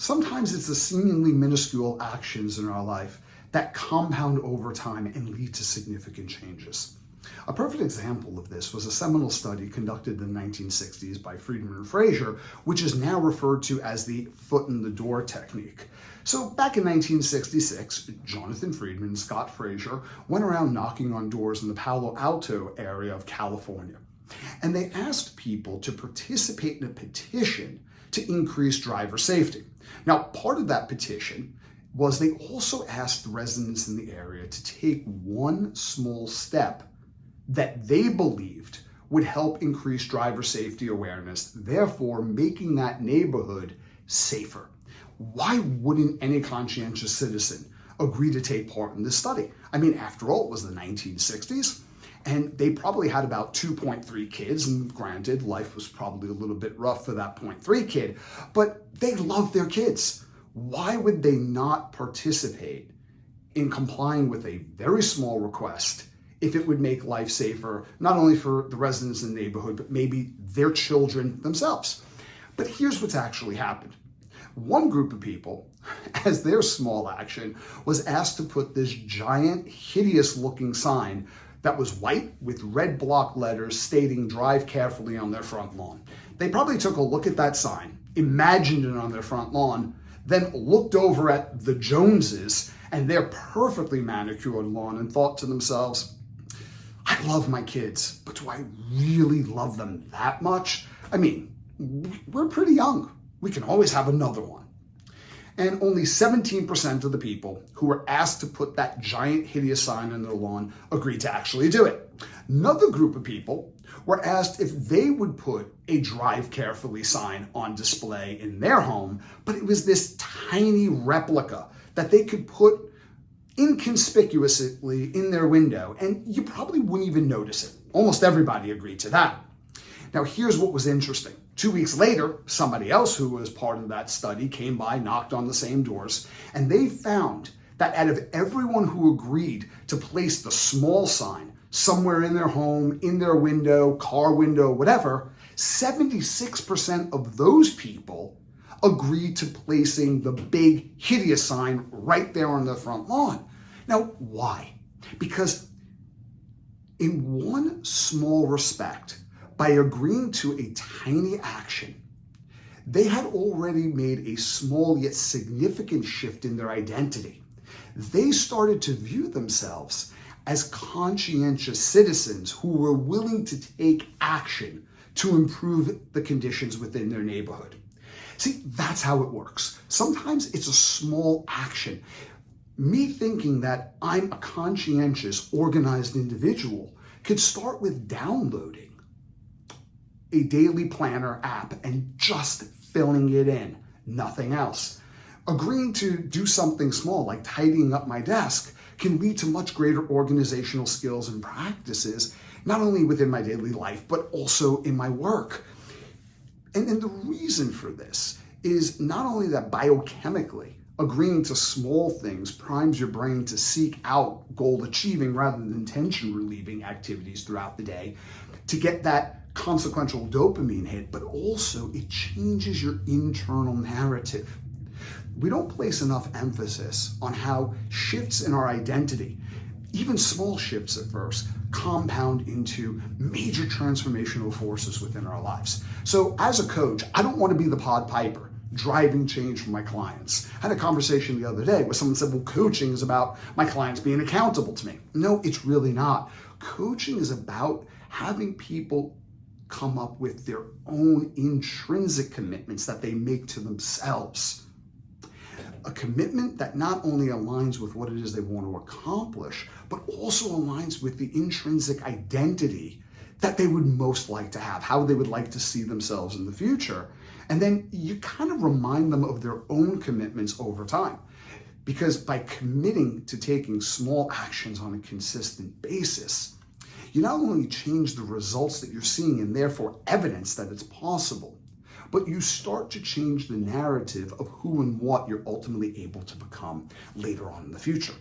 Sometimes it's the seemingly minuscule actions in our life that compound over time and lead to significant changes. A perfect example of this was a seminal study conducted in the 1960s by Freedman and Fraser, which is now referred to as the foot in the door technique. So back in 1966, Jonathan Freedman and Scott Fraser went around knocking on doors in the Palo Alto area of California. And they asked people to participate in a petition to increase driver safety. Now, part of that petition was they also asked the residents in the area to take one small step that they believed would help increase driver safety awareness, therefore making that neighborhood safer. Why wouldn't any conscientious citizen agree to take part in this study? I mean, after all, it was the 1960s, and they probably had about 2.3 kids, and granted, life was probably a little bit rough for that 0.3 kid, but they loved their kids. Why would they not participate in complying with a very small request if it would make life safer, not only for the residents in the neighborhood, but maybe their children themselves? But here's what's actually happened. One group of people, as their small action, was asked to put this giant, hideous-looking sign that was white with red block letters stating "Drive carefully" on their front lawn. They probably took a look at that sign, imagined it on their front lawn, then looked over at the Joneses and their perfectly manicured lawn and thought to themselves, I love my kids, but do I really love them that much? I mean, we're pretty young. We can always have another one. And only 17% of the people who were asked to put that giant hideous sign on their lawn agreed to actually do it. Another group of people were asked if they would put a "Drive carefully" sign on display in their home, but it was this tiny replica that they could put inconspicuously in their window, and you probably wouldn't even notice it. Almost everybody agreed to that. Now, here's what was interesting. 2 weeks later, somebody else who was part of that study came by, knocked on the same doors, and they found that out of everyone who agreed to place the small sign somewhere in their home, in their window, car window, whatever, 76% of those people agreed to placing the big, hideous sign right there on the front lawn. Now, why? Because in one small respect, by agreeing to a tiny action, they had already made a small yet significant shift in their identity. They started to view themselves as conscientious citizens who were willing to take action to improve the conditions within their neighborhood. See, that's how it works. Sometimes it's a small action. Me thinking that I'm a conscientious, organized individual could start with downloading a daily planner app and just filling it in, nothing else. Agreeing to do something small like tidying up my desk can lead to much greater organizational skills and practices, not only within my daily life, but also in my work. And the reason for this is not only that biochemically, agreeing to small things primes your brain to seek out goal achieving rather than tension relieving activities throughout the day to get that consequential dopamine hit, but also it changes your internal narrative. We don't place enough emphasis on how shifts in our identity, even small shifts at first, compound into major transformational forces within our lives. So as a coach, I don't want to be the Pied Piper driving change for my clients. I had a conversation the other day where someone said, well, coaching is about my clients being accountable to me. No, it's really not. Coaching is about having people come up with their own intrinsic commitments that they make to themselves. A commitment that not only aligns with what it is they want to accomplish, but also aligns with the intrinsic identity that they would most like to have, how they would like to see themselves in the future. And then you kind of remind them of their own commitments over time. Because by committing to taking small actions on a consistent basis, you not only change the results that you're seeing and therefore evidence that it's possible, but you start to change the narrative of who and what you're ultimately able to become later on in the future.